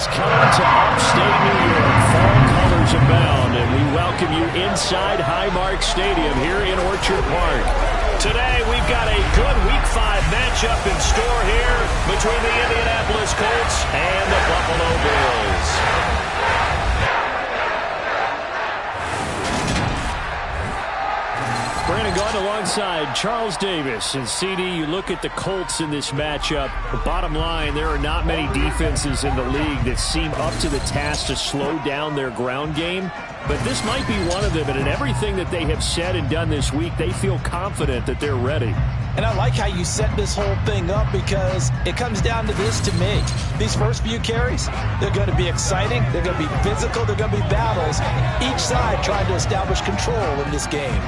has come to upstate New York. Fall colors abound, and we welcome you inside Highmark Stadium here in Orchard Park. Today, we've got a good Week 5 matchup in store here between the Indianapolis Colts and the Buffalo Bills. Brandon Gaudin alongside Charles Davis. And CD, you look at the Colts in this matchup. The bottom line, there are not many defenses in the league that seem up to the task to slow down their ground game. But this might be one of them. And in everything that they have said and done this week, they feel confident that they're ready. And I like how you set this whole thing up because it comes down to this to me. These first few carries, they're going to be exciting. They're going to be physical. They're going to be battles. Each side trying to establish control in this game.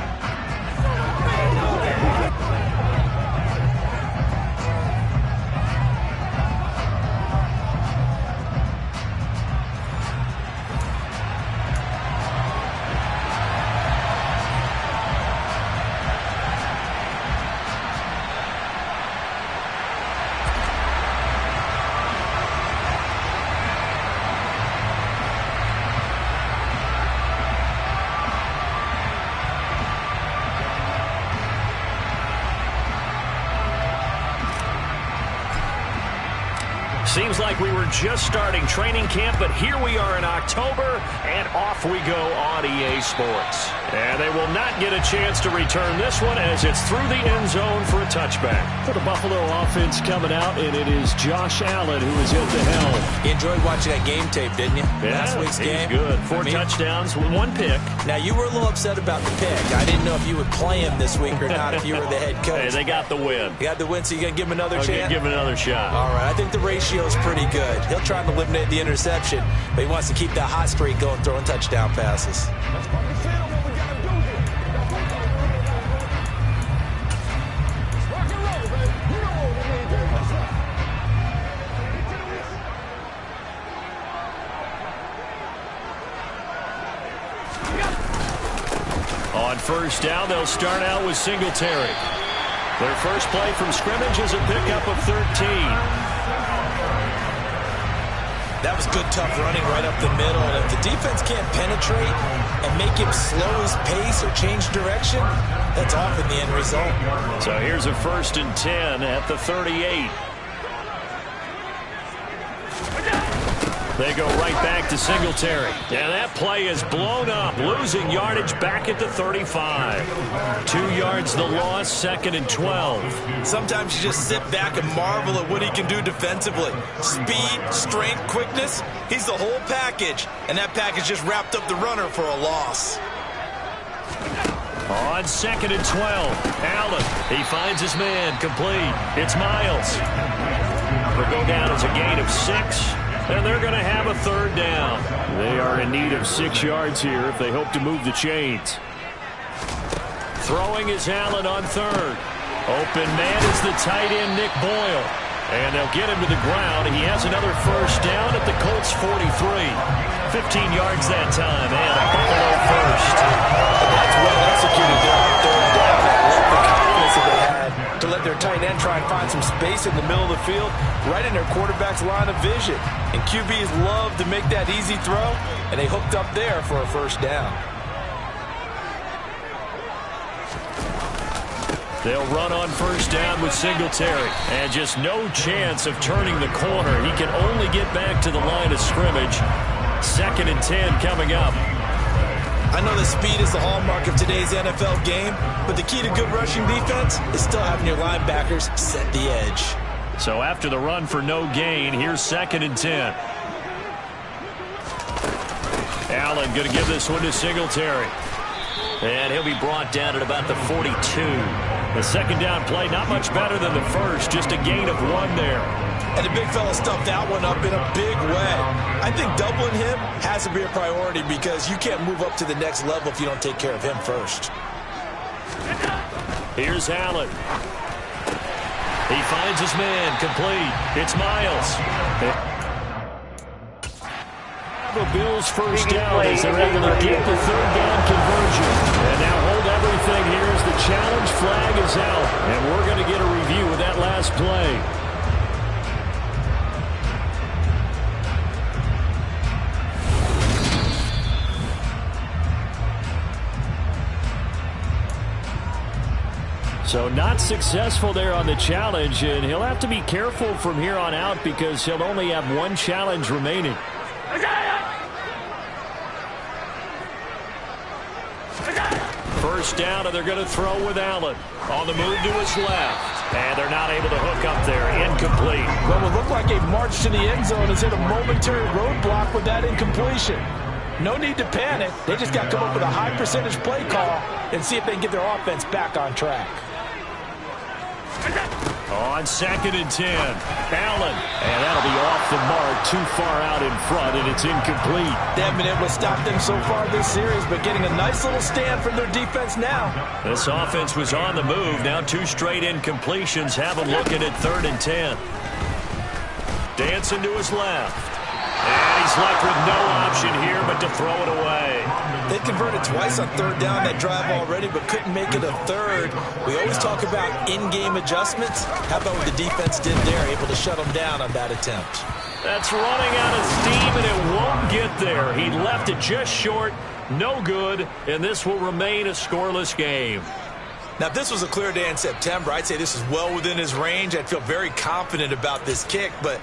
Seems like we were just starting training camp, but here we are in October, and off we go on EA Sports. And they will not get a chance to return this one as it's through the end zone for a touchback. For the Buffalo offense coming out, and it is Josh Allen who is at the helm. You enjoyed watching that game tape, didn't you? Yeah, Last week's game. Good. Four touchdowns, one pick. Now, you were a little upset about the pick. I didn't know if you would play him this week or not if you were the head coach. Hey, they got the win. You got the win, so you got to give him another chance? Give him another shot. All right, I think the ratio is pretty good. He'll try to eliminate the interception, but he wants to keep that hot streak going, throwing touchdown passes. On first down, they'll start out with Singletary. Their first play from scrimmage is a pickup of 13. That was good, tough running right up the middle. And if the defense can't penetrate and make him slow his pace or change direction, that's often the end result. So here's a 1st and 10 at the 38. They go right back to Singletary. And that play is blown up, losing yardage back at the 35. 2 yards the loss, 2nd and 12. Sometimes you just sit back and marvel at what he can do defensively. Speed, strength, quickness, he's the whole package. And that package just wrapped up the runner for a loss. On 2nd and 12, Allen, he finds his man, complete. It's Miles. They'll go down as a gain of 6. And they're going to have a 3rd down. They are in need of 6 yards here if they hope to move the chains. Throwing is Allen on 3rd. Open man is the tight end, Nick Boyle. And they'll get him to the ground. He has another 1st down at the Colts 43. 15 yards that time, and a Buffalo 1st. That's well executed there on 3rd down. The confidence that they had to let their tight end try and find some space in the middle of the field, right in their quarterback's line of vision. And QBs love to make that easy throw, and they hooked up there for a 1st down. They'll run on 1st down with Singletary. And just no chance of turning the corner. He can only get back to the line of scrimmage. 2nd and 10 coming up. I know the speed is the hallmark of today's NFL game, but the key to good rushing defense is still having your linebackers set the edge. So after the run for no gain, here's 2nd and 10. Allen going to give this one to Singletary. And he'll be brought down at about the 42. The 2nd down play, not much better than the first, just a gain of 1 there. And the big fella stuffed that one up in a big way. I think doubling him has to be a priority because you can't move up to the next level if you don't take care of him first. Here's Allen. He finds his man, complete. It's Miles. The Bills' 1st down as they're able to get the 3rd down conversion. And now hold everything here as the challenge flag is out. And we're going to get a review of that last play. So not successful there on the challenge, and he'll have to be careful from here on out because he'll only have one challenge remaining. First down, and they're going to throw with Allen. On the move to his left. And they're not able to hook up there. Incomplete. Well, it looked like a march to the end zone has hit a momentary roadblock with that incompletion. No need to panic. They just got to come up with a high percentage play call and see if they can get their offense back on track. On 2nd and 10, Allen. And that'll be off the mark, too far out in front, and it's incomplete. They haven't been able to stop them so far this series, but getting a nice little stand from their defense now. This offense was on the move. Now 2 straight incompletions have them looking at 3rd and 10. Dancing to his left. And he's left with no option here but to throw it away. They converted twice on 3rd down that drive already, but couldn't make it a 3rd. We always talk about in-game adjustments. How about what the defense did there, able to shut them down on that attempt? That's running out of steam, and it won't get there. He left it just short, no good, and this will remain a scoreless game. Now, if this was a clear day in September, I'd say this is well within his range. I'd feel very confident about this kick, but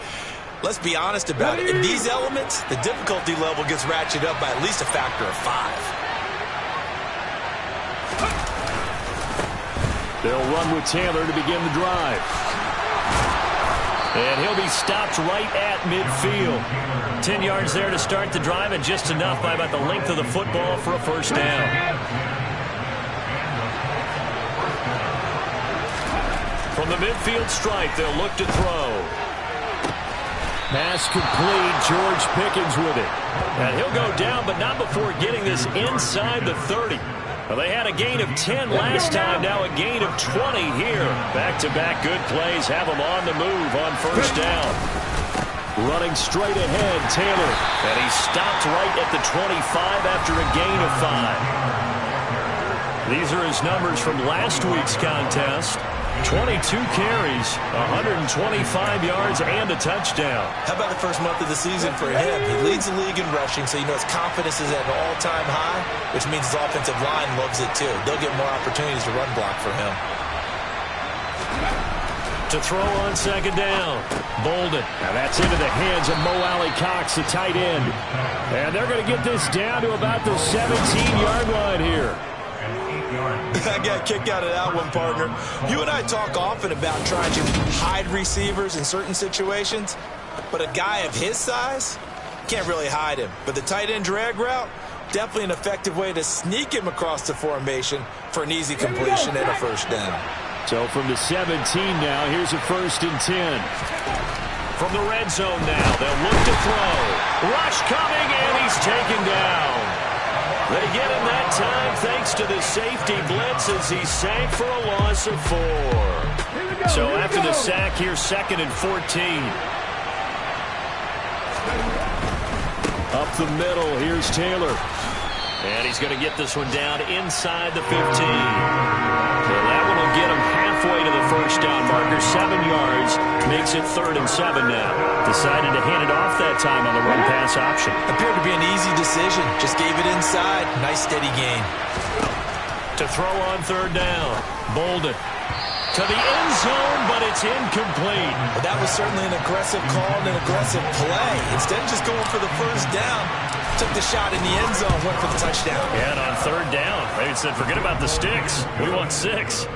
let's be honest about it. In these elements, the difficulty level gets ratcheted up by at least a factor of 5. They'll run with Taylor to begin the drive. And he'll be stopped right at midfield. 10 yards there to start the drive, and just enough by about the length of the football for a first down. From the midfield stripe, they'll look to throw. Pass complete. George Pickens with it. And he'll go down, but not before getting this inside the 30. Well, they had a gain of 10 last time, now a gain of 20 here. Back-to-back good plays have them on the move on first down. Running straight ahead, Taylor. And he's stopped right at the 25 after a gain of 5. These are his numbers from last week's contest. 22 carries, 125 yards, and a touchdown. How about the first month of the season for him? He leads the league in rushing, so you know his confidence is at an all-time high, which means his offensive line loves it too. They'll get more opportunities to run block for him. To throw on 2nd down, Bolden. Now that's into the hands of Mo Alley-Cox, the tight end. And they're going to get this down to about the 17-yard line here. I got a kick out of that one, partner. You and I talk often about trying to hide receivers in certain situations, but a guy of his size can't really hide him. But the tight end drag route, definitely an effective way to sneak him across the formation for an easy completion and a first down. So from the 17 now, here's a 1st and 10. From the red zone now, they'll look to throw. Rush coming, and he's taken down. They get him that time thanks to the safety blitz as he sank for a loss of 4. So after the sack, here's 2nd and 14. Up the middle, here's Taylor. And he's going to get this one down inside the 15. So that one will get him halfway to the first down marker. 7 yards, makes it 3rd and 7 now. Decided to hand it off that time on the run-pass option. Appeared to be an easy decision. Just gave it inside. Nice steady gain. To throw on 3rd down. Bolden. To the end zone, but it's incomplete. Well, that was certainly an aggressive call and an aggressive play. Instead of just going for the first down, took the shot in the end zone, went for the touchdown. Yeah, and on 3rd down, they said, forget about the sticks. We want 6.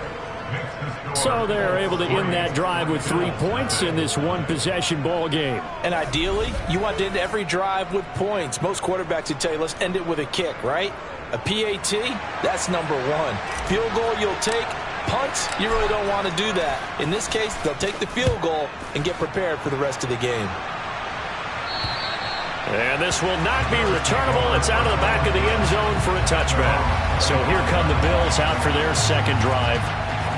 So they're able to end that drive with 3 points in this one-possession ball game. And ideally, you want to end every drive with points. Most quarterbacks would tell you, let's end it with a kick, right? A PAT, that's number 1. Field goal you'll take. Punts, you really don't want to do that. In this case, they'll take the field goal and get prepared for the rest of the game. And this will not be returnable. It's out of the back of the end zone for a touchback. So here come the Bills out for their 2nd drive.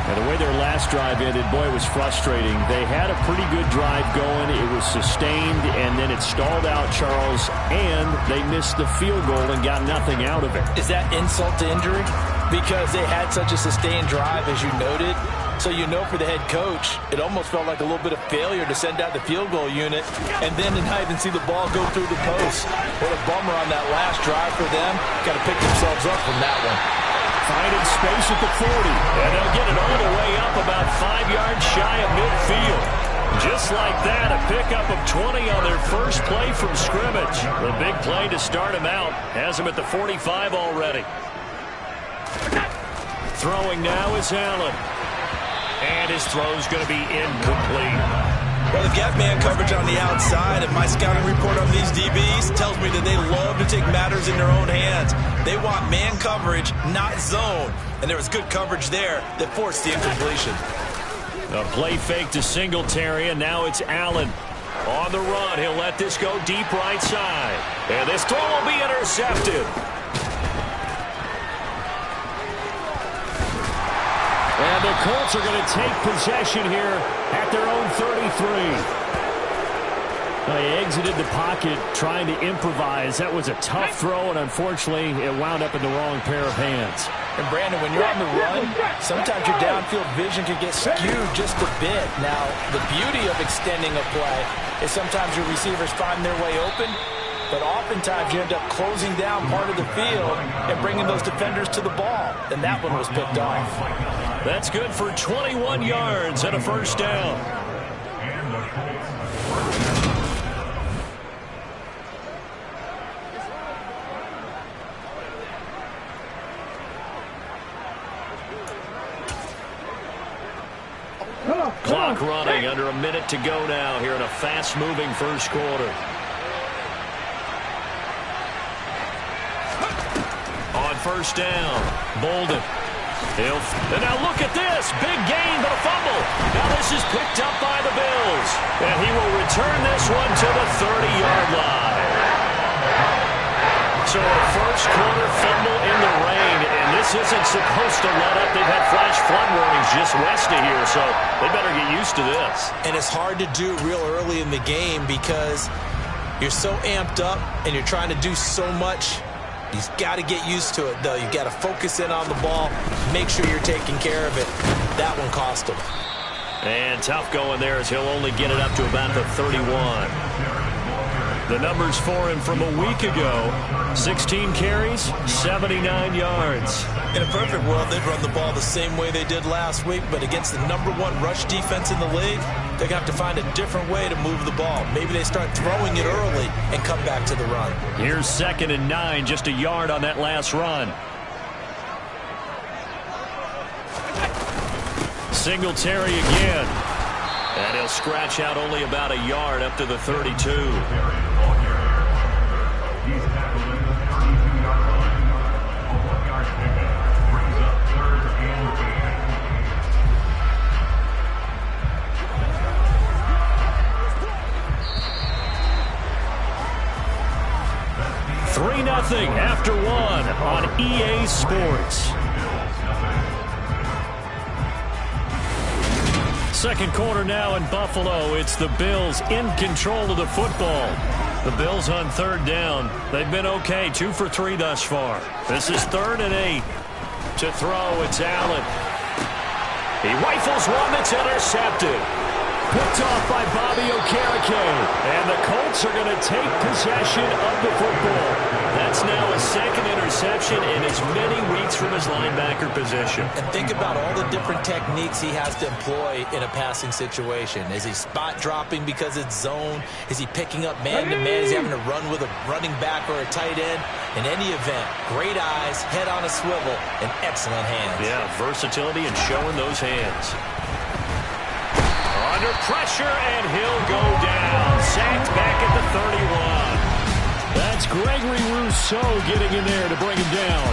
And the way their last drive ended, boy, it was frustrating. They had a pretty good drive going. It was sustained, and then it stalled out, Charles, and they missed the field goal and got nothing out of it. Is that insult to injury? Because they had such a sustained drive, as you noted. So you know for the head coach, it almost felt like a little bit of failure to send out the field goal unit and then to not even see the ball go through the post. What a bummer on that last drive for them. Got to pick themselves up from that one. finding space at the 40. And they'll get it all the way up about 5 yards shy of midfield. Just like that, a pickup of 20 on their first play from scrimmage. The big play to start him out has him at the 45 already. Throwing now is Allen. And his throw's going to be incomplete. Well, they've got man coverage on the outside, and my scouting report on these DBs tells me that they love to take matters in their own hands. They want man coverage, not zone. And there was good coverage there that forced the incompletion. A play fake to Singletary, and now it's Allen. On the run, he'll let this go deep right side. And this throw will be intercepted. And the Colts are going to take possession here at their own 33. They exited the pocket trying to improvise. That was a tough throw, and unfortunately, it wound up in the wrong pair of hands. And Brandon, when you're on the run, sometimes your downfield vision can get skewed just a bit. Now, the beauty of extending a play is sometimes your receivers find their way open, but oftentimes you end up closing down part of the field and bringing those defenders to the ball. And that one was picked off. That's good for 21 yards and a first down. Clock running, under a minute to go now here in a fast-moving first quarter. On first down, Bolden. And now look at this. Big gain, but a fumble. Now this is picked up by the Bills. And he will return this one to the 30-yard line. So a first quarter fumble in the rain, and this isn't supposed to let up. They've had flash flood warnings just west of here, so they better get used to this. And it's hard to do real early in the game because you're so amped up and you're trying to do so much. You've got to get used to it, though. You've got to focus in on the ball, make sure you're taking care of it. That one cost him. And tough going there as he'll only get it up to about the 31. The numbers for him from a week ago, 16 carries, 79 yards. In a perfect world, they'd run the ball the same way they did last week, but against the #1 rush defense in the league, they're going to have to find a different way to move the ball. Maybe they start throwing it early and come back to the run. Here's 2nd and 9, just a yard on that last run. Singletary again. And he'll scratch out only about a yard up to the 32. 3-0 after 1 on EA Sports. Second quarter now in Buffalo. It's the Bills in control of the football. The Bills on 3rd down. They've been okay, 2 for 3 thus far. This is 3rd and 8. To throw, it's Allen. He rifles one that's intercepted. Picked off by Bobby Okereke. And the Colts are going to take possession of the football. That's now a 2nd interception in as many weeks from his linebacker position. And think about all the different techniques he has to employ in a passing situation. Is he spot dropping because it's zone? Is he picking up man-to-man? Is he having to run with a running back or a tight end? In any event, great eyes, head on a swivel, and excellent hands. Yeah, versatility and showing those hands. Under pressure, and he'll go down. Sacked back at the 31. That's Gregory Rousseau getting in there to bring him down.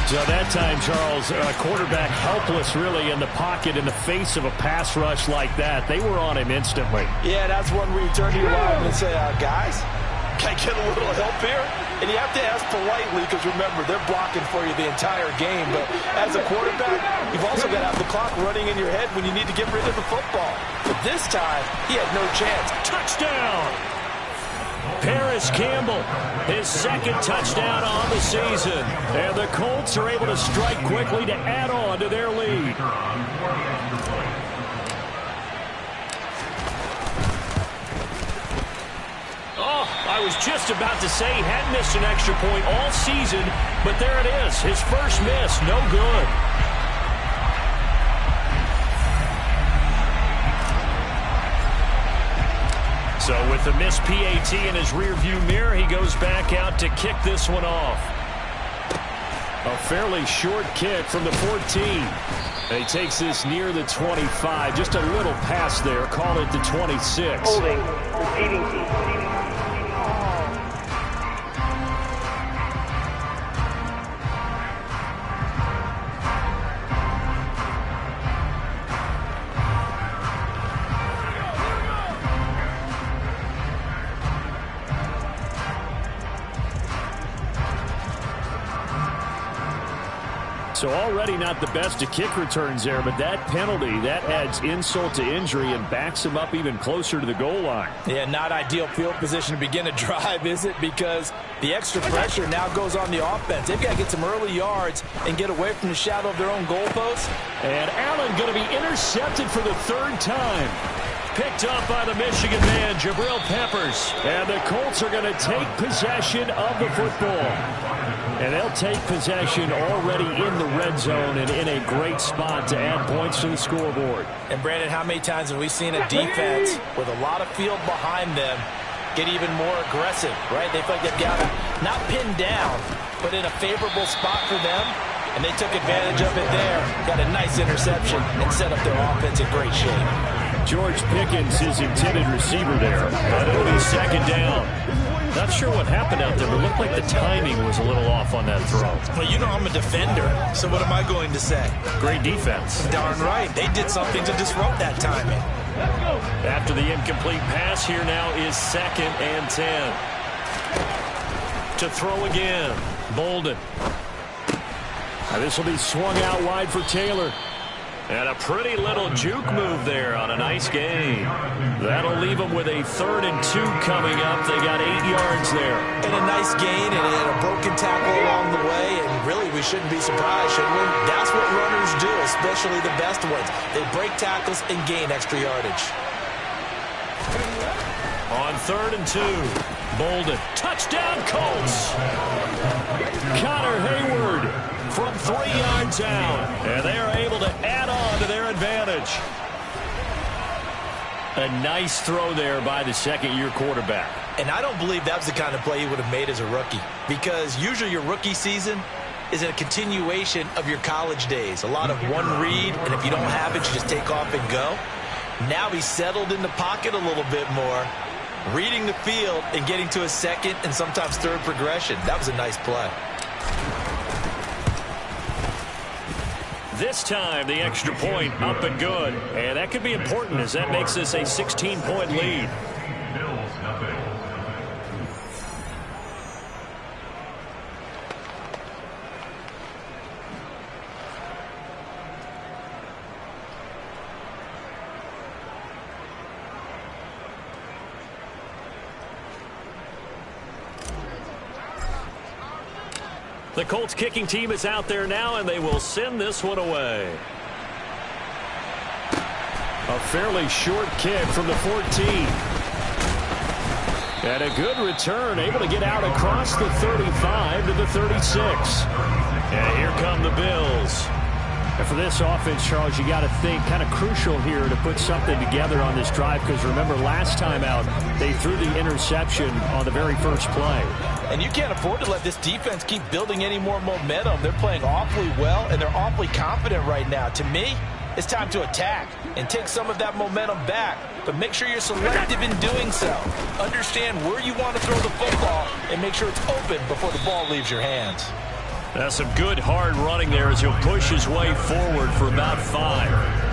So that time, Charles, quarterback helpless really in the pocket in the face of a pass rush like that. They were on him instantly. Yeah, that's one where you turn to your lineman and say, guys, can I get a little help here? And you have to ask politely because, remember, they're blocking for you the entire game. But as a quarterback, you've also got to have the clock running in your head when you need to get rid of the football. But this time, he had no chance. Touchdown! Paris Campbell, his 2nd touchdown on the season. And the Colts are able to strike quickly to add on to their lead. Oh, I was just about to say he hadn't missed an extra point all season, but there it is. His first miss, no good. So with the missed PAT in his rearview mirror, he goes back out to kick this one off. A fairly short kick from the 14. And he takes this near the 25. Just a little pass there. Call it the 26. Holding. Receiving team. So already not the best of kick returns there, but that penalty, that adds insult to injury and backs him up even closer to the goal line. Yeah, not ideal field position to begin a drive, is it? Because the extra pressure now goes on the offense. They've got to get some early yards and get away from the shadow of their own goalpost. And Allen going to be intercepted for the third time. Picked up by the Michigan man, Jabril Peppers. And the Colts are going to take possession of the football. And they'll take possession already in the red zone and in a great spot to add points to the scoreboard. And, Brandon, how many times have we seen a defense with a lot of field behind them get even more aggressive, right? They feel like they've got it not pinned down, but in a favorable spot for them. And they took advantage of it there. Got a nice interception and set up their offense in great shape. George Pickens, his intended receiver there. But it'll be second down. Not sure what happened out there, but it looked like the timing was a little off on that throw. Well, you know I'm a defender, so what am I going to say? Great defense. Darn right. They did something to disrupt that timing. After the incomplete pass, here now is 2nd and 10. To throw again. Bolden. Now this will be swung out wide for Taylor. And a pretty little juke move there on a nice gain. That'll leave them with a 3rd and 2 coming up. They got 8 yards there. And a nice gain and a broken tackle along the way. And really, we shouldn't be surprised, should we? That's what runners do, especially the best ones. They break tackles and gain extra yardage. On 3rd and 2, Bolden. Touchdown, Colts! Connor Hayward from 3 yards out. And they are able to add on to their advantage. A nice throw there by the second-year quarterback. And I don't believe that was the kind of play he would have made as a rookie. Because usually your rookie season is a continuation of your college days. A lot of one read, and if you don't have it, you just take off and go. Now he's settled in the pocket a little bit more, reading the field and getting to a second and sometimes third progression. That was a nice play. This time, the extra point up and good. And that could be important as that makes this a 16-point lead. The Colts kicking team is out there now, and they will send this one away. A fairly short kick from the 14. And a good return, able to get out across the 35 to the 36. And here come the Bills. And for this offense, Charles, you got to think kind of crucial here to put something together on this drive, because remember last time out, they threw the interception on the very first play. And you can't afford to let this defense keep building any more momentum. They're playing awfully well, and they're awfully confident right now. To me, it's time to attack and take some of that momentum back. But make sure you're selective in doing so. Understand where you want to throw the football and make sure it's open before the ball leaves your hands. That's some good hard running there as he'll push his way forward for about 5.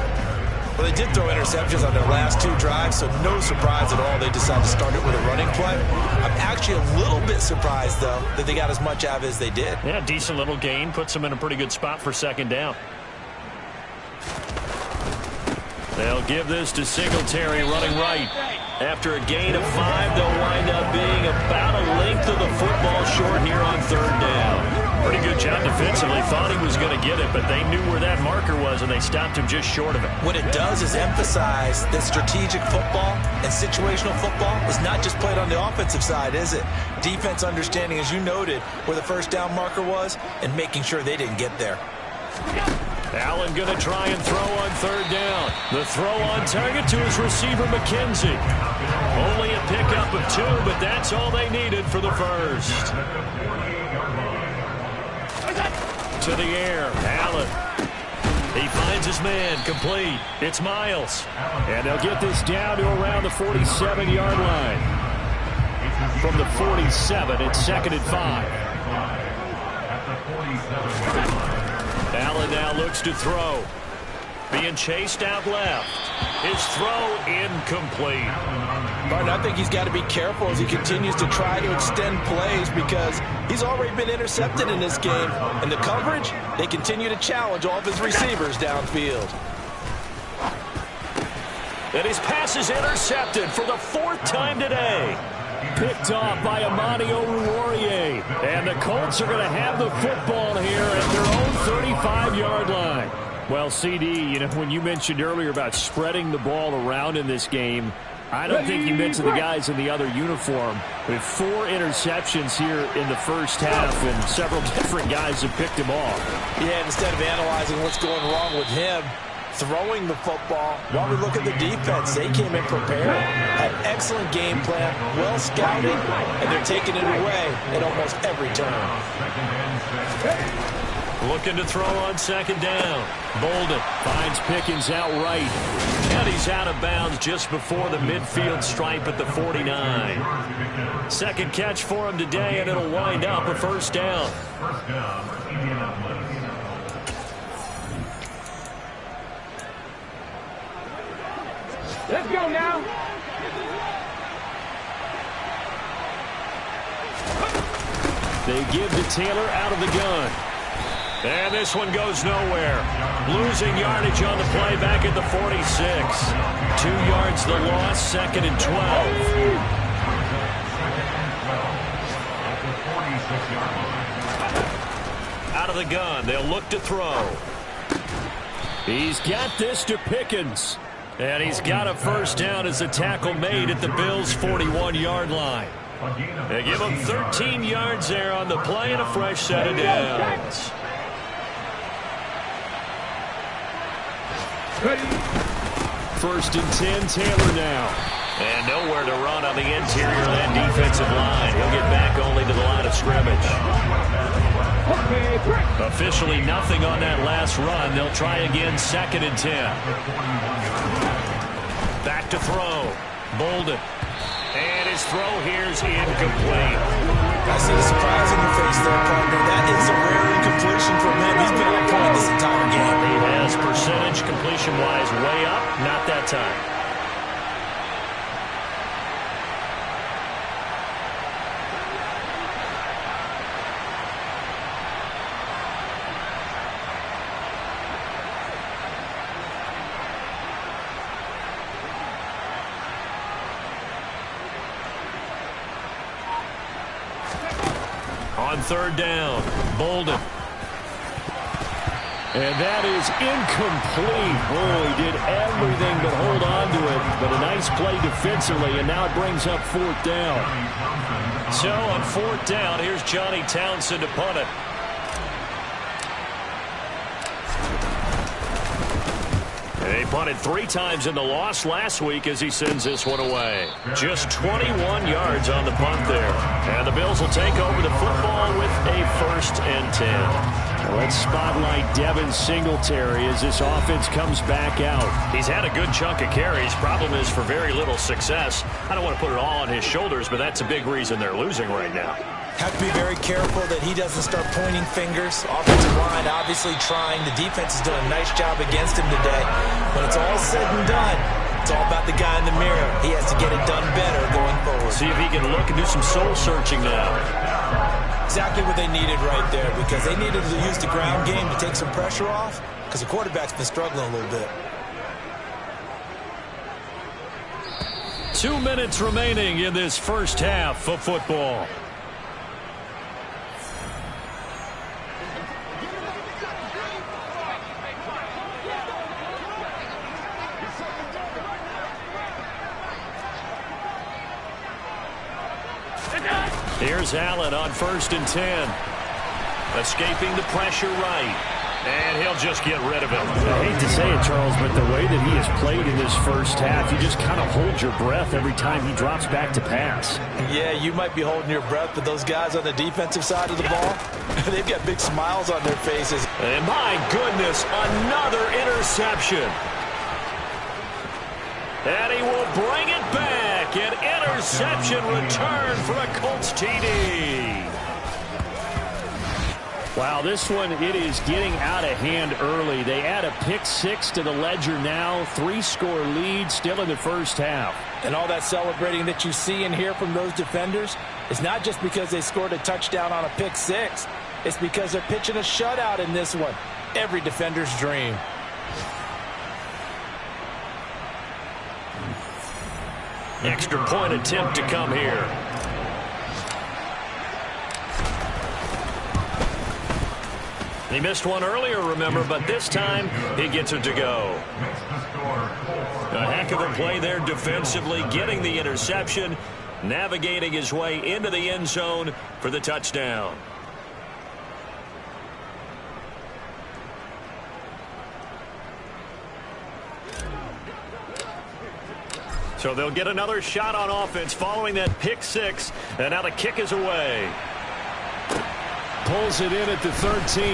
Well, they did throw interceptions on their last 2 drives, so no surprise at all they decided to start it with a running play. I'm actually a little bit surprised, though, that they got as much out of it as they did. Yeah, decent little gain. Puts them in a pretty good spot for second down. They'll give this to Singletary running right. After a gain of 5, they'll wind up being about a length of the football short here on 3rd down. Pretty good job defensively. Thought he was going to get it, but they knew where that marker was, and they stopped him just short of it. What it does is emphasize that strategic football and situational football is not just played on the offensive side, is it? Defense understanding, as you noted, where the first down marker was and making sure they didn't get there. Allen going to try and throw on third down. The throw on target to his receiver, McKenzie. Only a pickup of 2, but that's all they needed for the first. To the air, Allen. He finds his man, complete. It's Miles. And they'll get this down to around the 47-yard line. From the 47, it's 2nd and 5. Allen now looks to throw. Being chased out left. His throw incomplete. Martin, I think he's got to be careful as he continues to try to extend plays because he's already been intercepted in this game. And the coverage, they continue to challenge all of his receivers downfield. And his pass is intercepted for the 4th time today. Picked off by Amani Oruwariye. And the Colts are going to have the football here at their own 35-yard line. Well, CD, you know, when you mentioned earlier about spreading the ball around in this game, I don't think you mentioned the guys in the other uniform. With 4 interceptions here in the first half, and several different guys have picked him off. Yeah, instead of analyzing what's going wrong with him, throwing the football, while we look at the defense, they came in prepared, had excellent game plan, well scouted, and they're taking it away at almost every turn. Looking to throw on 2nd down. Bolden finds Pickens out right. And he's out of bounds just before the midfield stripe at the 49. Second catch for him today, and it'll wind up a first down. Let's go now. They give to Taylor out of the gun. And this one goes nowhere. Losing yardage on the play back at the 46. 2 yards the loss, 2nd and 12. Out of the gun, they'll look to throw. He's got this to Pickens. And he's got a first down as a tackle made at the Bills' 41-yard line. They give him 13 yards there on the play and a fresh set of downs. First and 10, Taylor now. And nowhere to run on the interior of that defensive line. He'll get back only to the line of scrimmage. Officially nothing on that last run. They'll try again, 2nd and 10. Back to throw. Bolden. And his throw here is incomplete. I see the surprise in your face there, partner. That is a rare incompletion from him. He's been on point this entire game. He has percentage completion-wise way up. Not that time. On 3rd down, Bolden. And that is incomplete. Oh, he did everything but hold on to it. But a nice play defensively, and now it brings up 4th down. So on 4th down, here's Johnny Townsend to punt it. They punted 3 times in the loss last week as he sends this one away. Just 21 yards on the punt there. And the Bills will take over the football with a 1st and 10. Let's spotlight Devin Singletary as this offense comes back out. He's had a good chunk of carries. Problem is for very little success. I don't want to put it all on his shoulders, but that's a big reason they're losing right now. Have to be very careful that he doesn't start pointing fingers. Offensive line obviously trying. The defense has done a nice job against him today. When it's all said and done, it's all about the guy in the mirror. He has to get it done better going forward. See if he can look and do some soul searching now. Exactly what they needed right there, because they needed to use the ground game to take some pressure off, because the quarterback's been struggling a little bit. 2 minutes remaining in this first half of football. Here's Allen on 1st and 10. Escaping the pressure right. And he'll just get rid of it. I hate to say it, Charles, but the way that he has played in this first half, you just kind of hold your breath every time he drops back to pass. Yeah, you might be holding your breath, but those guys on the defensive side of the ball, they've got big smiles on their faces. And my goodness, another interception. And he will bring it back. An interception return for a Colts TD. Wow, this one, it is getting out of hand early. They add a pick 6 to the ledger now. 3-score lead still in the first half. And all that celebrating that you see and hear from those defenders is not just because they scored a touchdown on a pick 6. It's because they're pitching a shutout in this one. Every defender's dream. Extra point attempt to come here. He missed one earlier, remember, but this time he gets it to go. A heck of a play there defensively, getting the interception, navigating his way into the end zone for the touchdown. So they'll get another shot on offense following that pick 6, and now the kick is away. Pulls it in at the 13.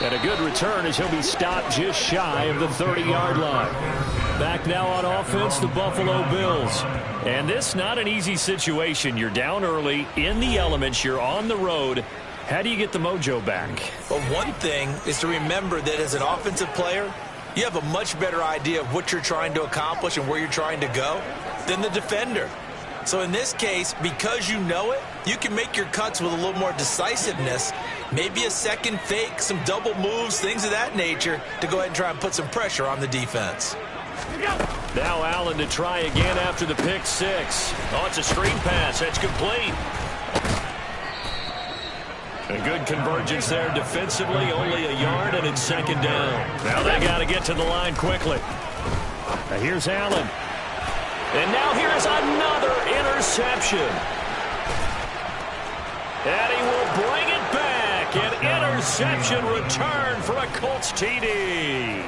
And a good return as he'll be stopped just shy of the 30-yard line. Back now on offense, the Buffalo Bills. And this not an easy situation. You're down early, in the elements, you're on the road. How do you get the mojo back? Well, one thing is to remember that as an offensive player, you have a much better idea of what you're trying to accomplish and where you're trying to go than the defender. So in this case, because you know it, you can make your cuts with a little more decisiveness, maybe a second fake, some double moves, things of that nature, to go ahead and try and put some pressure on the defense. Now Allen to try again after the pick 6. Oh, it's a screen pass. That's complete. A good convergence there defensively, only a yard, and it's 2nd down. Now they got to get to the line quickly. Now here's Allen. And now here's another interception. And he will bring it back. An interception return for a Colts TD.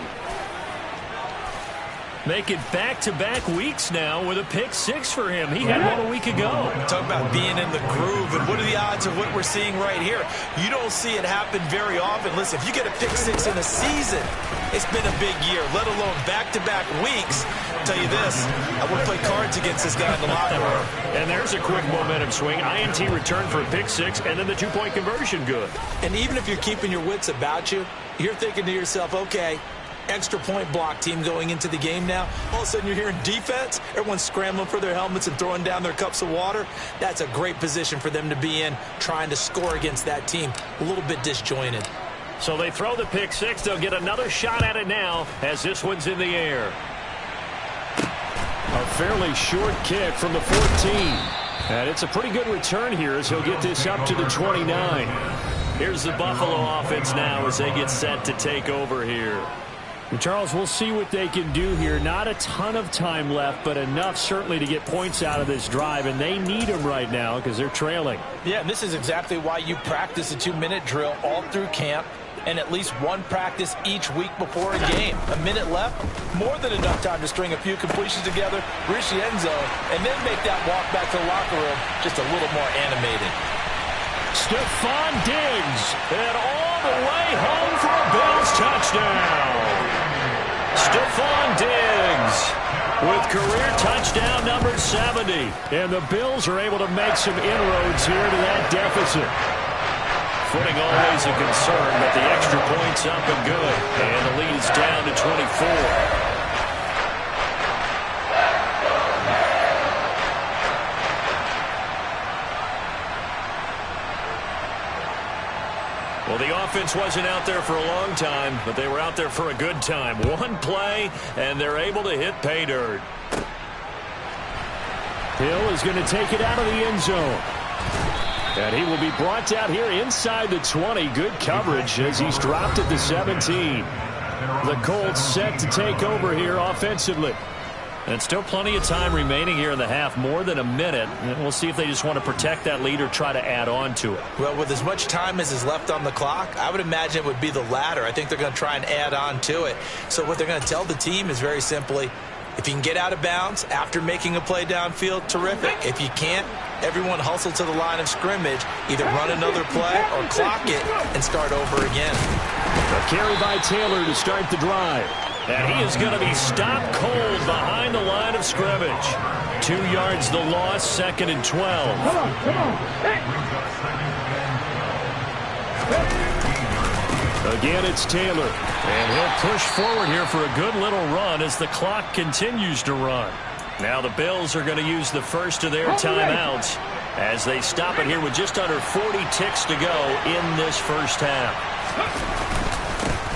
Make it back-to-back weeks now with a pick 6 for him. He had one a week ago. Talk about being in the groove, and what are the odds of what we're seeing right here? You don't see it happen very often. Listen, if you get a pick 6 in a season, it's been a big year, let alone back-to-back weeks. I'll tell you this, I would play cards against this guy in the locker room. And there's a quick momentum swing. INT return for a pick 6, and then the 2-point conversion good. And even if you're keeping your wits about you, you're thinking to yourself, okay, extra point block team going into the game now. All of a sudden you're hearing defense. Everyone's scrambling for their helmets and throwing down their cups of water. That's a great position for them to be in, trying to score against that team. A little bit disjointed. So they throw the pick 6. They'll get another shot at it now as this one's in the air. A fairly short kick from the 14. And it's a pretty good return here as he'll get this up to the 29. Here's the Buffalo offense now as they get set to take over here. And Charles, we'll see what they can do here. Not a ton of time left, but enough certainly to get points out of this drive, and they need them right now because they're trailing. Yeah, and this is exactly why you practice a 2-minute drill all through camp and at least one practice each week before a game. A minute left, more than enough time to string a few completions together, reach the end zone, and then make that walk back to the locker room just a little more animated. Stephon Diggs, and all the way home for a Bills touchdown. Stephon Diggs with career touchdown number 70. And the Bills are able to make some inroads here to that deficit. Footing always a concern, but the extra point's up and good. And the lead is down to 24. Well, the offense wasn't out there for a long time, but they were out there for a good time. One play, and they're able to hit pay dirt. Hill is going to take it out of the end zone. And he will be brought down here inside the 20. Good coverage as he's dropped at the 17. The Colts set to take over here offensively. And still plenty of time remaining here in the half, more than a minute. And we'll see if they just want to protect that lead or try to add on to it. Well, with as much time as is left on the clock, I would imagine it would be the latter. I think they're going to try and add on to it. So what they're going to tell the team is very simply, if you can get out of bounds after making a play downfield, terrific. If you can't, everyone hustle to the line of scrimmage, either run another play or clock it and start over again. A carry by Taylor to start the drive. And he is going to be stopped cold behind the line of scrimmage. 2 yards the loss, 2nd and 12. Come on. Hey. Again, it's Taylor. And he'll push forward here for a good little run as the clock continues to run. Now the Bills are going to use the first of their timeouts as they stop it here with just under 40 ticks to go in this first half.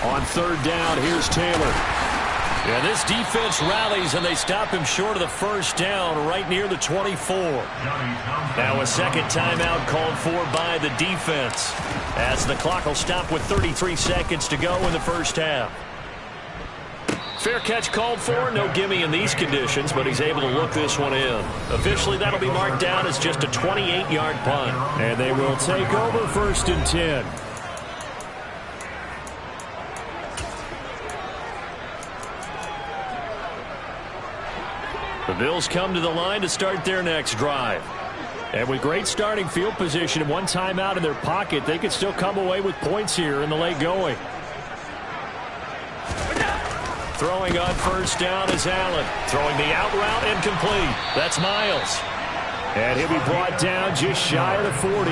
On 3rd down, here's Taylor. Yeah, this defense rallies, and they stop him short of the first down right near the 24. Now a second timeout called for by the defense as the clock will stop with 33 seconds to go in the first half. Fair catch called for. No gimme in these conditions, but he's able to look this one in. Officially, that'll be marked down as just a 28-yard punt. And they will take over 1st and 10. The Bills come to the line to start their next drive. And with great starting field position and one timeout in their pocket, they could still come away with points here in the late going. Throwing on 1st down is Allen. Throwing the out route incomplete. That's Miles. And he'll be brought down just shy of the 40.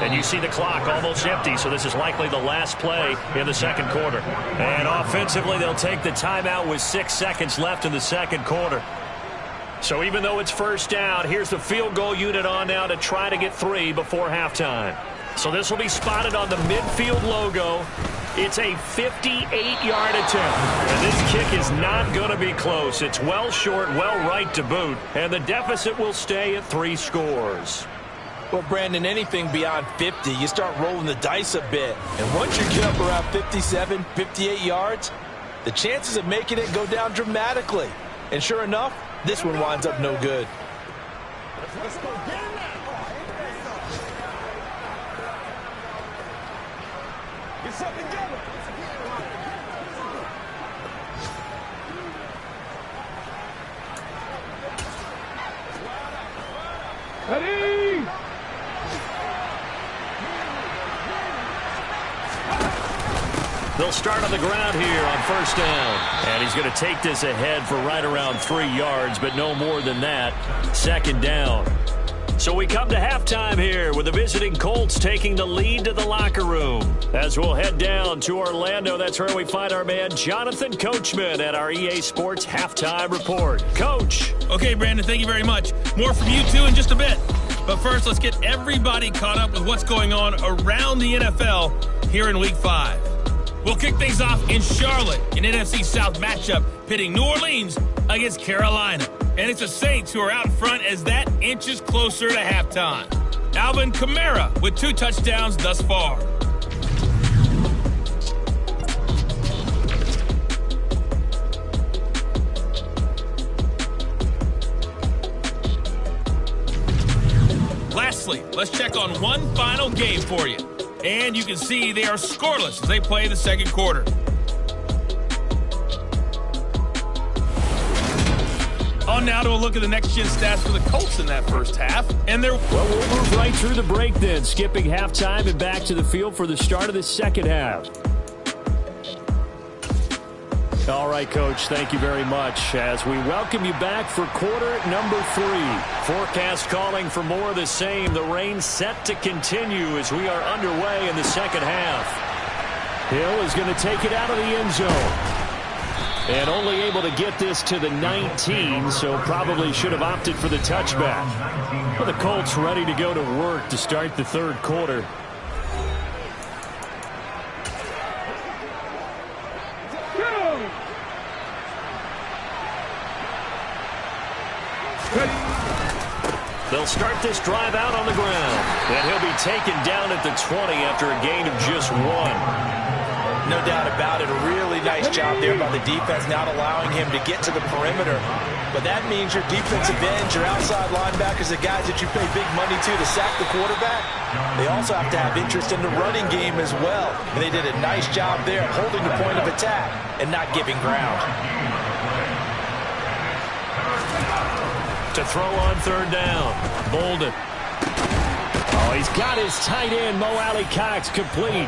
And you see the clock almost empty, so this is likely the last play in the second quarter. And offensively, they'll take the timeout with 6 seconds left in the second quarter. So even though it's 1st down, here's the field goal unit on now to try to get 3 before halftime. So this will be spotted on the midfield logo. It's a 58-yard attempt. And this kick is not going to be close. It's well short, well right to boot. And the deficit will stay at 3 scores. Well, Brandon, anything beyond 50, you start rolling the dice a bit. And once you get up around 57, 58 yards, the chances of making it go down dramatically. And sure enough, this one winds up no good. Let's go get him now. Get something together. Ready? They'll start on the ground here on 1st down. And he's going to take this ahead for right around 3 yards, but no more than that. 2nd down. So we come to halftime here with the visiting Colts taking the lead to the locker room. As we'll head down to Orlando, that's where we find our man Jonathan Coachman at our EA Sports Halftime Report. Coach. Okay, Brandon, thank you very much. More from you two in just a bit. But first, let's get everybody caught up with what's going on around the NFL here in Week 5. We'll kick things off in Charlotte, an NFC South matchup pitting New Orleans against Carolina. And it's the Saints who are out front as that inches closer to halftime. Alvin Kamara with 2 touchdowns thus far. Lastly, let's check on one final game for you. And you can see they are scoreless as they play the second quarter. On now to a look at the next-gen stats for the Colts in that first half. And they're... Well, we'll move right through the break then, skipping halftime and back to the field for the start of the second half. All right, Coach, thank you very much as we welcome you back for quarter number 3. Forecast calling for more of the same. The rain set to continue as we are underway in the second half. Hill is going to take it out of the end zone. And only able to get this to the 19, so probably should have opted for the touchback. Well, the Colts ready to go to work to start the third quarter. They'll start this drive out on the ground. And he'll be taken down at the 20 after a gain of just 1. No doubt about it. A really nice job there by the defense, not allowing him to get to the perimeter. But that means your defensive ends, your outside linebackers, the guys that you pay big money to sack the quarterback, they also have to have interest in the running game as well. And they did a nice job there holding the point of attack and not giving ground. To throw on third down, Bolden. Oh, he's got his tight end, Mo Alley-Cox, complete.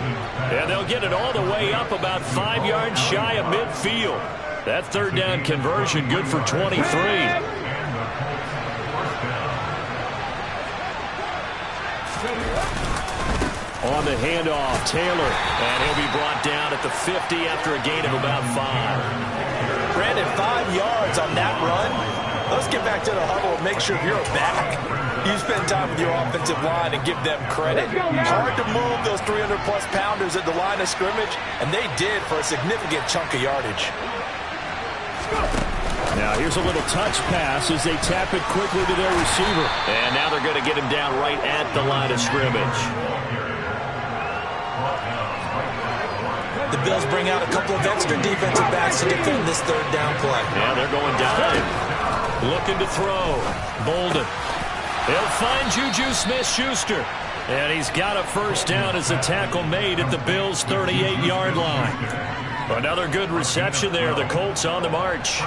And they'll get it all the way up about 5 yards shy of midfield. That third down conversion good for 23. On the handoff, Taylor. And he'll be brought down at the 50 after a gain of about 5. Brandon, 5 yards on that run. Let's get back to the huddle and make sure you're back. You spend time with your offensive line and give them credit. Hard to move those 300-plus pounders at the line of scrimmage, and they did for a significant chunk of yardage. Now here's a little touch pass as they tap it quickly to their receiver. And now they're going to get him down right at the line of scrimmage. The Bills bring out a couple of extra defensive backs to defend this third down play. Yeah, they're going dime. Looking to throw. Bolden. He'll find Juju Smith-Schuster. And he's got a first down as a tackle made at the Bills' 38-yard line. Another good reception there. The Colts on the march.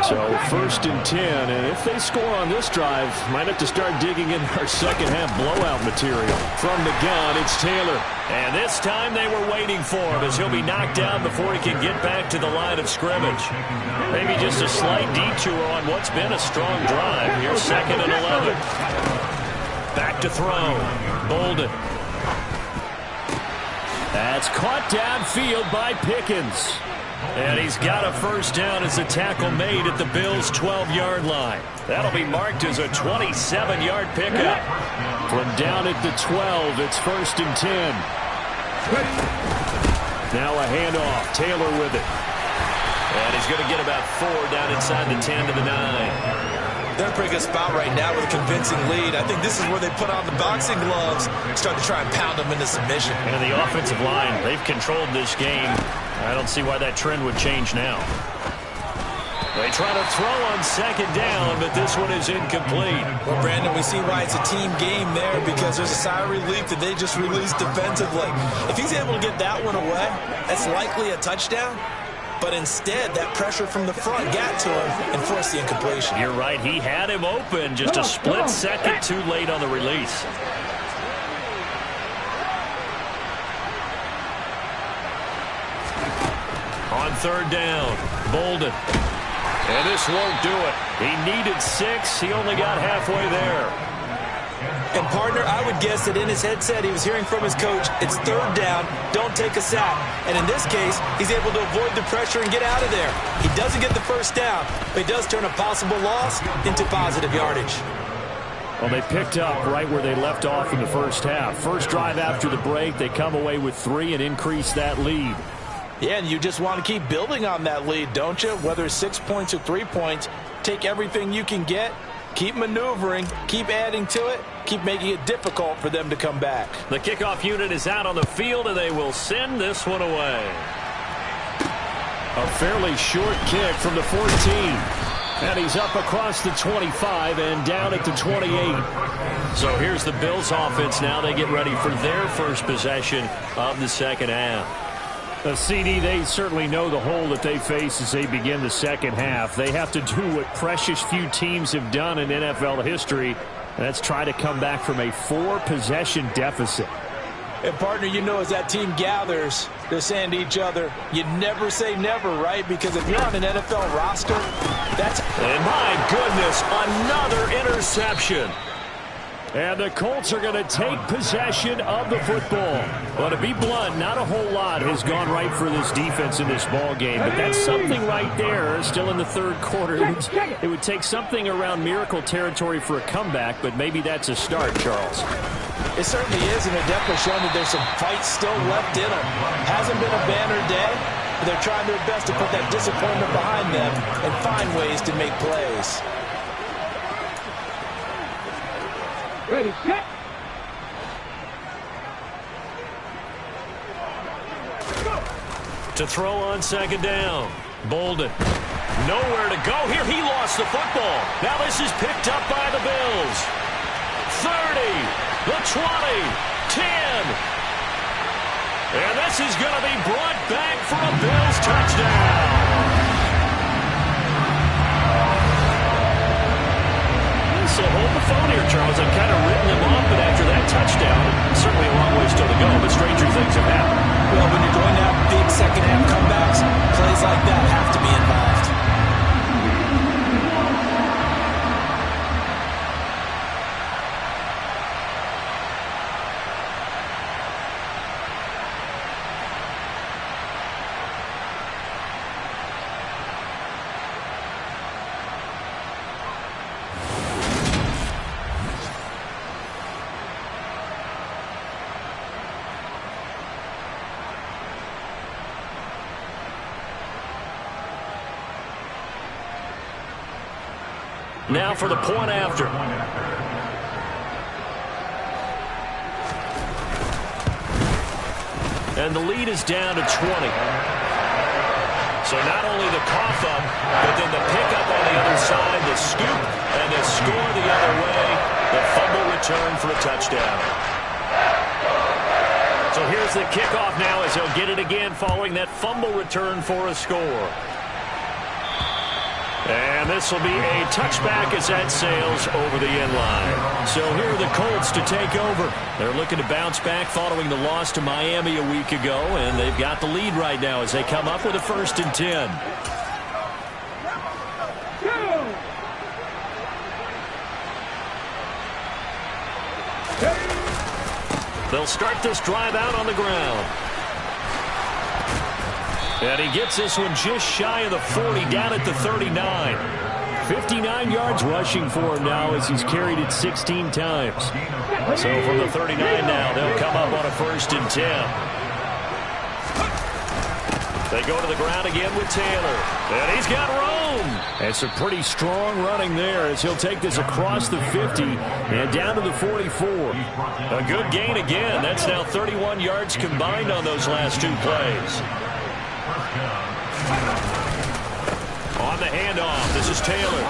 So 1st and 10. And if they score on this drive, might have to start digging in our second-half blowout material. From the gun, it's Taylor. And this time they were waiting for him as he'll be knocked down before he can get back to the line of scrimmage. Maybe just a slight detour on what's been a strong drive. Here's 2nd and 11. Back to throw. Bolden. That's caught downfield by Pickens. And he's got a first down as a tackle made at the Bills' 12-yard line. That'll be marked as a 27-yard pickup. From down at the 12, it's 1st and 10. Now a handoff. Taylor with it. And he's going to get about 4 down inside the 10 to the 9. They're in a pretty good spot right now with a convincing lead. I think this is where they put on the boxing gloves, start to try and pound them into submission. And the offensive line, they've controlled this game. I don't see why that trend would change now. They try to throw on 2nd down, but this one is incomplete. Well, Brandon, we see why it's a team game there because there's a sigh of relief that they just released defensively. If he's able to get that one away, that's likely a touchdown. But instead, that pressure from the front got to him and forced the incompletion. You're right. He had him open. Just a split second too late on the release. On 3rd down, Bolden. And this won't do it. He needed 6. He only got halfway there. And, partner, I would guess that in his headset he was hearing from his coach, it's 3rd down, don't take a sack. And in this case, he's able to avoid the pressure and get out of there. He doesn't get the first down, but he does turn a possible loss into positive yardage. Well, they picked up right where they left off in the first half. First drive after the break, they come away with 3 and increase that lead. Yeah, and you just want to keep building on that lead, don't you? Whether it's 6 points or 3 points, take everything you can get, keep maneuvering, keep adding to it, keep making it difficult for them to come back. The kickoff unit is out on the field, and they will send this one away. A fairly short kick from the 14. And he's up across the 25 and down at the 28. So here's the Bills offense now. They get ready for their first possession of the second half. CD, they certainly know the hole that they face as they begin the second half. They have to do what precious few teams have done in NFL history. That's try to come back from a 4-possession deficit. And, partner, you know as that team gathers, they're saying to each other, you never say never, right? Because if you're on an NFL roster, that's... And my goodness, another interception. And the Colts are going to take possession of the football. Well, to be blunt, not a whole lot has gone right for this defense in this ball game, but that's something right there. Still in the third quarter. It would take something around miracle territory for a comeback, but maybe that's a start, Charles. It certainly is, and they're definitely showing that there's some fight still left in them. Hasn't been a banner day, but they're trying their best to put that disappointment behind them and find ways to make plays. Ready, set. Go. To throw on second down. Bolden. Nowhere to go here. He lost the football. Now this is picked up by the Bills. 30. The 20. 10. And this is going to be brought back for a Bills touchdown. So hold the phone here, Charles. I've kind of written them off, but after that touchdown, certainly a long way still to go, but stranger things have happened. Well, when you're going to have big second-half comebacks, plays like that have to be involved. Now for the point after. And the lead is down to 20. So not only the cough up, but then the pickup on the other side, the scoop, and the score the other way. The fumble return for a touchdown. So here's the kickoff now as he'll get it again following that fumble return for a score. And this will be a touchback as that sails over the end line. So here are the Colts to take over. They're looking to bounce back following the loss to Miami a week ago, and they've got the lead right now as they come up with a 1st and 10. They'll start this drive out on the ground. And he gets this one just shy of the 40, down at the 39. 59 yards rushing for him now as he's carried it 16 times. So from the 39 now, they'll come up on a 1st and 10. They go to the ground again with Taylor. And he's got room. And some pretty strong running there as he'll take this across the 50 and down to the 44. A good gain again. That's now 31 yards combined on those last 2 plays. On the handoff, this is Taylor.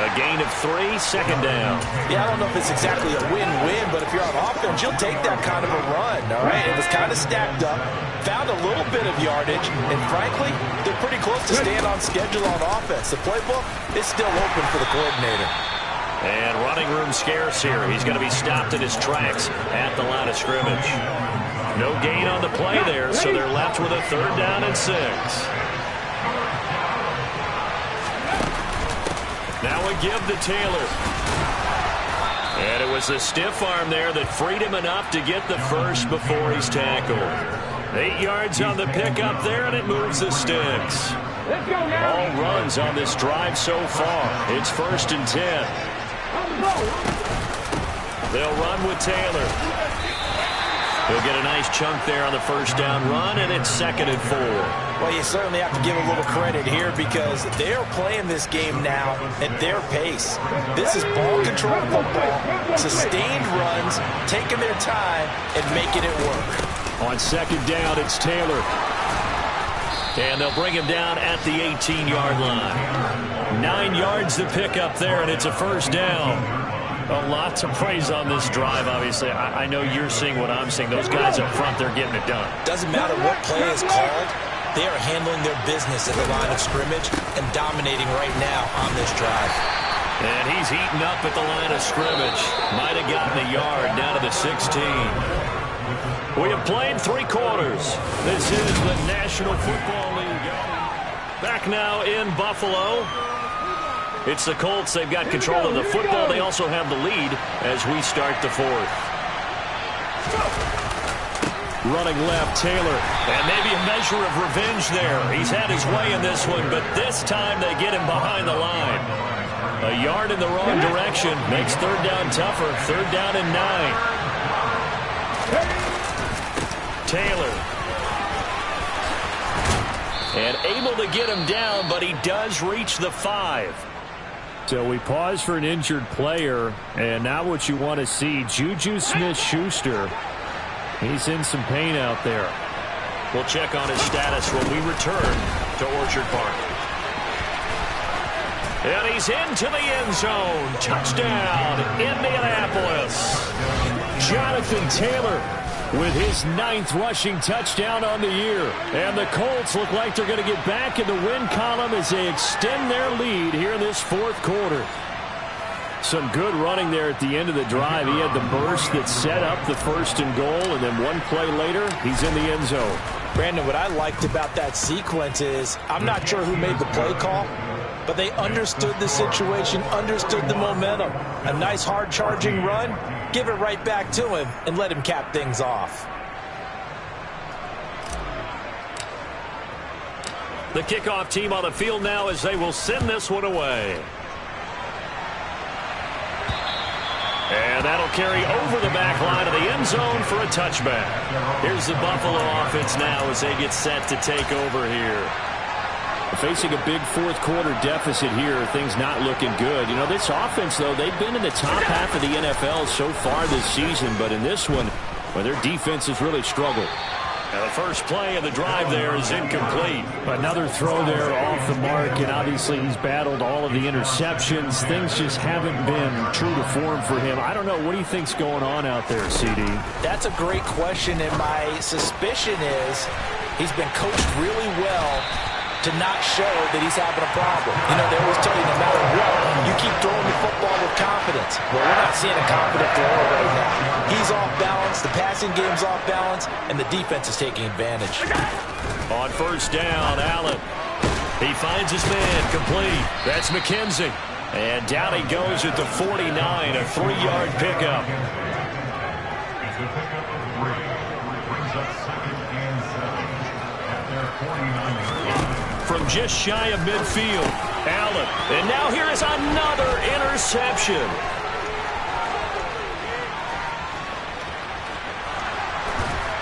A gain of 3, 2nd down. Yeah, I don't know if it's exactly a win-win, but if you're on offense, you'll take that kind of a run, all right? It was kind of stacked up, found a little bit of yardage, and frankly, they're pretty close to staying on schedule on offense. The playbook is still open for the coordinator. And running room scarce here. He's going to be stopped in his tracks at the line of scrimmage. No gain on the play there, so they're left with a 3rd down and 6. Now we give to Taylor. And it was the stiff arm there that freed him enough to get the first before he's tackled. 8 yards on the pickup there, and it moves the sticks. All runs on this drive so far. It's 1st and 10. They'll run with Taylor. He'll get a nice chunk there on the 1st down run, and it's 2nd and 4. Well, you certainly have to give a little credit here because they're playing this game now at their pace. This is ball control football, sustained runs, taking their time, and making it work. On 2nd down, it's Taylor. And they'll bring him down at the 18-yard line. 9 yards to pick up there, and it's a 1st down. A lot to praise on this drive, obviously. I know you're seeing what I'm seeing. Those guys up front, they're getting it done. Doesn't matter what play is called. They are handling their business at the line of scrimmage and dominating right now on this drive. And he's eating up at the line of scrimmage. Might have gotten a yard down to the 16. We have played 3 quarters. This is the National Football League. Back now in Buffalo. It's the Colts. They've got control of the football. They also have the lead as we start the 4th. Running left, Taylor. And maybe a measure of revenge there. He's had his way in this one, but this time they get him behind the line. A yard in the wrong direction makes 3rd down tougher. 3rd down and 9. Taylor. And able to get him down, but he does reach the 5. So we pause for an injured player, and now what you want to see, Juju Smith-Schuster. He's in some pain out there. We'll check on his status when we return to Orchard Park. And he's into the end zone. Touchdown, Indianapolis. Jonathan Taylor with his 9th rushing touchdown on the year. And the Colts look like they're going to get back in the win column as they extend their lead here in this 4th quarter. Some good running there at the end of the drive. He had the burst that set up the 1st and goal, and then one play later, he's in the end zone. Brandon, what I liked about that sequence is I'm not sure who made the play call, but they understood the situation, understood the momentum. A nice hard-charging run, give it right back to him, and let him cap things off. The kickoff team on the field now as they will send this one away. And that'll carry over the back line of the end zone for a touchback. Here's the Buffalo offense now as they get set to take over here. Facing a big 4th quarter deficit here, things not looking good. You know, this offense, though, they've been in the top half of the NFL so far this season, but in this one, well, their defense has really struggled. Now the first play of the drive there is incomplete. Another throw there off the mark, and obviously he's battled all of the interceptions. Things just haven't been true to form for him. I don't know. What do you think's going on out there, CD? That's a great question, and my suspicion is he's been coached really well to not show that he's having a problem. You know, they always tell you no matter what, you keep throwing the football with confidence. Well, we're not seeing a confident thrower right now. He's off balance, the passing game's off balance, and the defense is taking advantage. On 1st down, Allen. He finds his man complete. That's McKenzie. And down he goes at the 49, a 3-yard pickup. From just shy of midfield, Allen. And now here is another interception.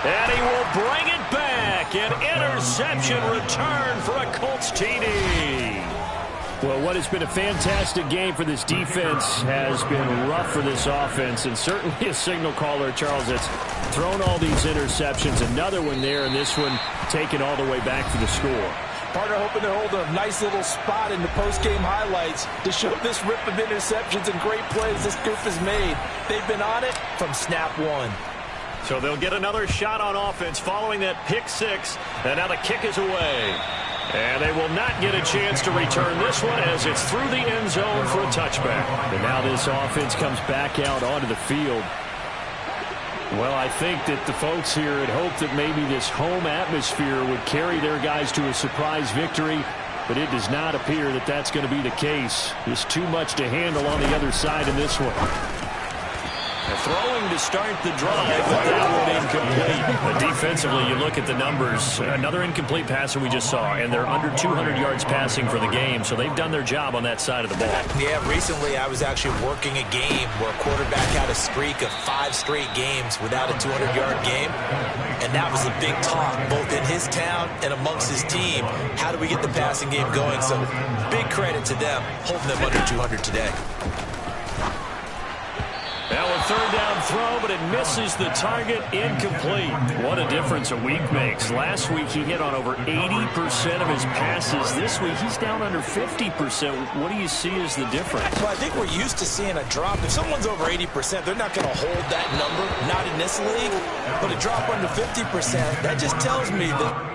And he will bring it back. An interception return for a Colts TD. Well, what has been a fantastic game for this defense has been rough for this offense, and certainly a signal caller, Charles, that's thrown all these interceptions. Another one there, and this one taken all the way back for the score. Partner hoping to hold a nice little spot in the post-game highlights to show this rip of interceptions and great plays this group has made. They've been on it from snap one. So they'll get another shot on offense following that pick 6, and now the kick is away. And they will not get a chance to return this one as it's through the end zone for a touchback. And now this offense comes back out onto the field. Well, I think that the folks here had hoped that maybe this home atmosphere would carry their guys to a surprise victory, but it does not appear that that's going to be the case. There's too much to handle on the other side in this one. Throwing to start the drive, but that one incomplete. But defensively, you look at the numbers. Another incomplete passer we just saw, and they're under 200 yards passing for the game, so they've done their job on that side of the ball. Yeah, recently I was actually working a game where a quarterback had a streak of 5 straight games without a 200-yard game, and that was the big talk, both in his town and amongst his team. How do we get the passing game going? So big credit to them, holding them under 200 today. Now a 3rd down throw, but it misses the target, incomplete. What a difference a week makes. Last week he hit on over 80% of his passes. This week he's down under 50%. What do you see as the difference? Well, I think we're used to seeing a drop. If someone's over 80%, they're not going to hold that number, not in this league. But a drop under 50%, that just tells me that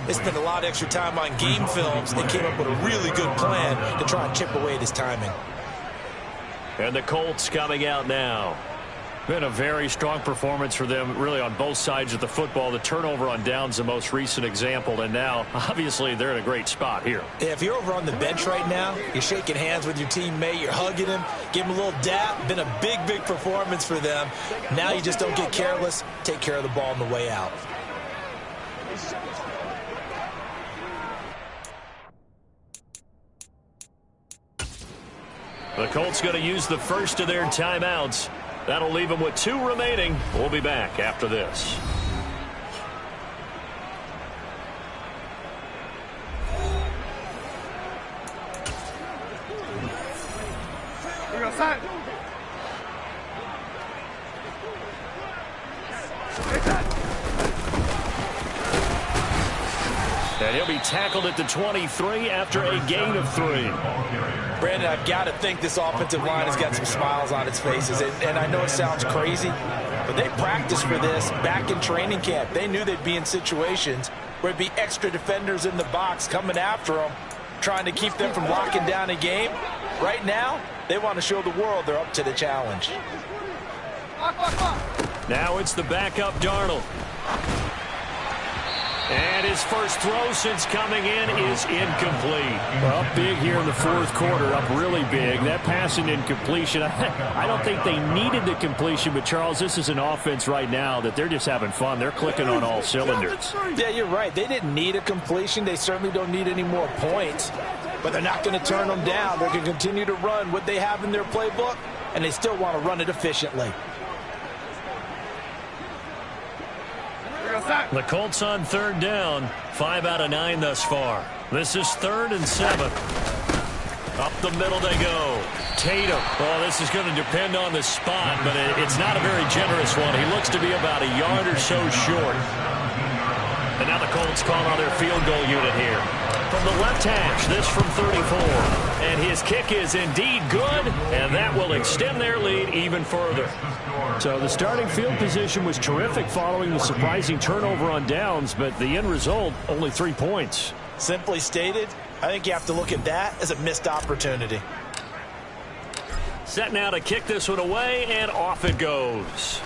they spent a lot of extra time on game films. They came up with a really good plan to try and chip away at his timing. And the Colts coming out now. Been a very strong performance for them, really, on both sides of the football. The turnover on downs, the most recent example, and now, obviously, they're in a great spot here. Yeah, if you're over on the bench right now, you're shaking hands with your teammate, you're hugging him, give him a little dap. Been a big, big performance for them. Now you just don't get careless. Take care of the ball on the way out. The Colts going to use the first of their timeouts. That'll leave them with 2 remaining. We'll be back after this. And he'll be tackled at the 23 after a gain of 3. Brandon, I've got to think this offensive line has got some smiles on its faces. And I know it sounds crazy, but they practiced for this back in training camp. They knew they'd be in situations where there'd be extra defenders in the box coming after them, trying to keep them from locking down a game. Right now, they want to show the world they're up to the challenge. Now it's the backup Darnold. And his first throw since coming in is incomplete. Well, big here in the fourth quarter, up really big. That passing incompletion, I don't think they needed the completion, but Charles, this is an offense right now that they're just having fun. They're clicking on all cylinders. Yeah, you're right. They didn't need a completion. They certainly don't need any more points, but they're not going to turn them down. They're going to continue to run what they have in their playbook, and they still want to run it efficiently. The Colts on 3rd down. 5 out of 9 thus far. This is 3rd and 7. Up the middle they go. Tatum. Oh, this is going to depend on the spot, but it's not a very generous one. He looks to be about a yard or so short. And now the Colts call on their field goal unit here. From the left hash, this from 34. And his kick is indeed good, and that will extend their lead even further. So the starting field position was terrific following the surprising turnover on downs, but the end result, only 3 points. Simply stated, I think you have to look at that as a missed opportunity. Set now to kick this one away, and off it goes.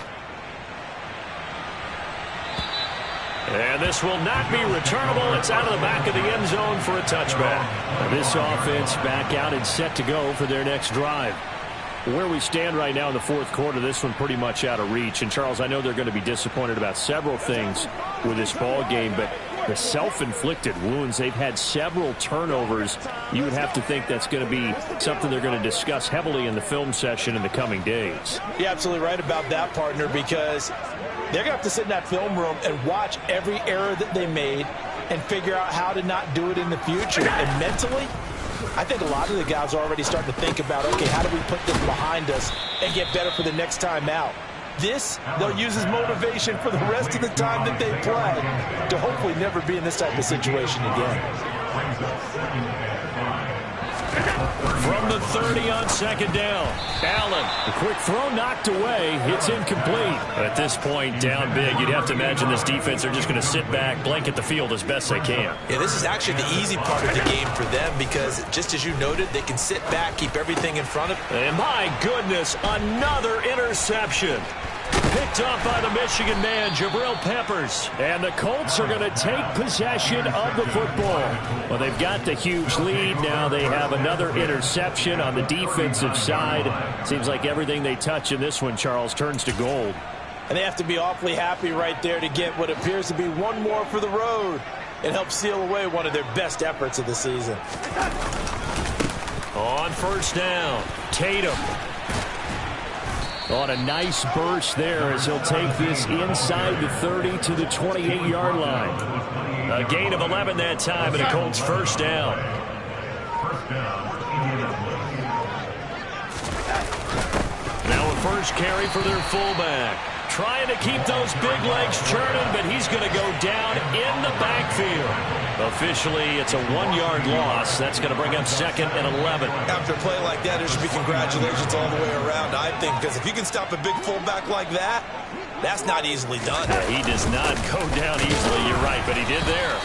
And this will not be returnable. It's out of the back of the end zone for a touchback. This offense back out and set to go for their next drive. Where we stand right now in the fourth quarter, this one pretty much out of reach. And, Charles, I know they're going to be disappointed about several things with this ball game, but the self-inflicted wounds, they've had several turnovers. You would have to think that's going to be something they're going to discuss heavily in the film session in the coming days. You're absolutely right about that, partner, because they're going to have to sit in that film room and watch every error that they made and figure out how to not do it in the future. And mentally, I think a lot of the guys are already starting to think about, okay, how do we put this behind us and get better for the next time out? This, they'll use as motivation for the rest of the time that they play to hopefully never be in this type of situation again. From the 30 on 2nd down, Allen. The quick throw knocked away. It's incomplete. At this point, down big, you'd have to imagine this defense are just going to sit back, blanket the field as best they can. Yeah, this is actually the easy part of the game for them because, just as you noted, they can sit back, keep everything in front of them. And my goodness, another interception. Picked up by the Michigan man, Jabril Peppers. And the Colts are going to take possession of the football. Well, they've got the huge lead. Now they have another interception on the defensive side. Seems like everything they touch in this one, Charles, turns to gold. And they have to be awfully happy right there to get what appears to be one more for the road and help seal away one of their best efforts of the season. On 1st down, Tatum. On a nice burst there as he'll take this inside the 30 to the 28-yard line. A gain of 11 that time, and a Colts 1st down. Now a first carry for their fullback. Trying to keep those big legs churning, but he's going to go down in the backfield. Officially, it's a 1-yard loss. That's going to bring up 2nd and 11. After a play like that, there should be congratulations all the way around, I think, because if you can stop a big fullback like that, that's not easily done. Yeah, he does not go down easily, you're right, but he did there.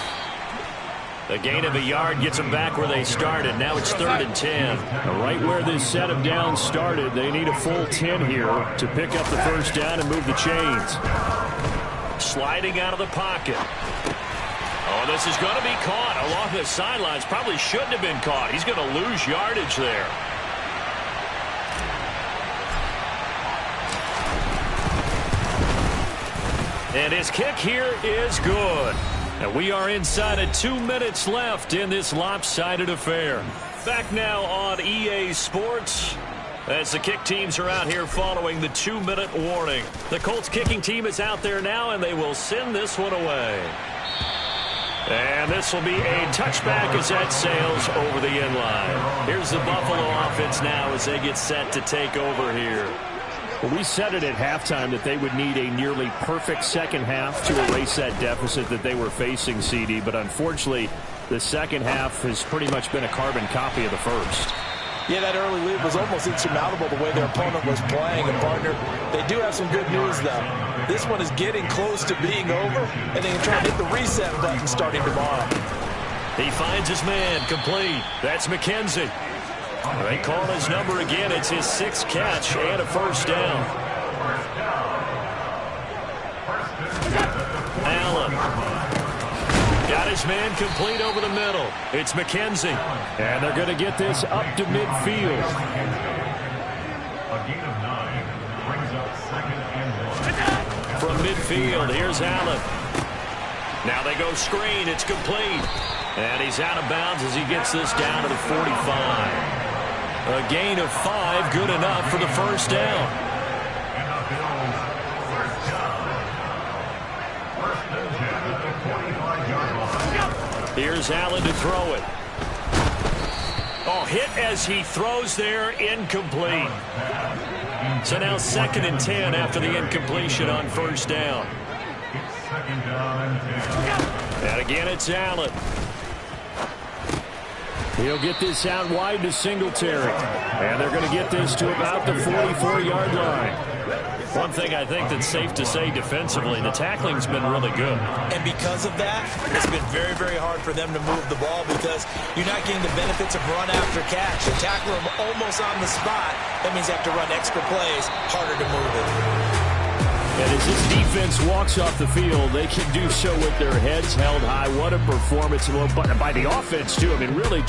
The gain of a yard gets them back where they started. Now it's 3rd and 10. Right where this set of downs started, they need a full 10 here to pick up the 1st down and move the chains. Sliding out of the pocket. Oh, this is going to be caught along the sidelines. Probably shouldn't have been caught. He's going to lose yardage there. And his kick here is good. And we are inside of 2 minutes left in this lopsided affair. Back now on EA Sports as the kick teams are out here following the 2-minute warning. The Colts kicking team is out there now, and they will send this one away. And this will be a touchback as that sails over the end line. Here's the Buffalo offense now as they get set to take over here. Well, we said it at halftime that they would need a nearly perfect second half to erase that deficit that they were facing, CD. But unfortunately, the second half has pretty much been a carbon copy of the first. Yeah, that early lead was almost insurmountable the way their opponent was playing. And, partner, they do have some good news, though. This one is getting close to being over, and they can try to hit the reset button starting tomorrow. He finds his man complete. That's McKenzie. They call his number again. It's his 6th catch and a first down. Allen. Got his man complete over the middle. It's McKenzie. And they're going to get this up to midfield. A gain of 9 brings up 2nd and 1. From midfield, here's Allen. Now they go screen. It's complete. And he's out of bounds as he gets this down to the 45. A gain of 5, good enough for the first down. Here's Allen to throw it. Oh, hit as he throws there, incomplete. So now 2nd and 10 after the incompletion on first down. And again, it's Allen. He'll get this out wide to Singletary. And they're going to get this to about the 44-yard line. One thing I think that's safe to say defensively, the tackling's been really good. And because of that, it's been very, very hard for them to move the ball because you're not getting the benefits of run after catch. You tackle them almost on the spot. That means you have to run extra plays, harder to move it. And as this defense walks off the field, they can do so with their heads held high. What a performance by the offense, too. I mean, really,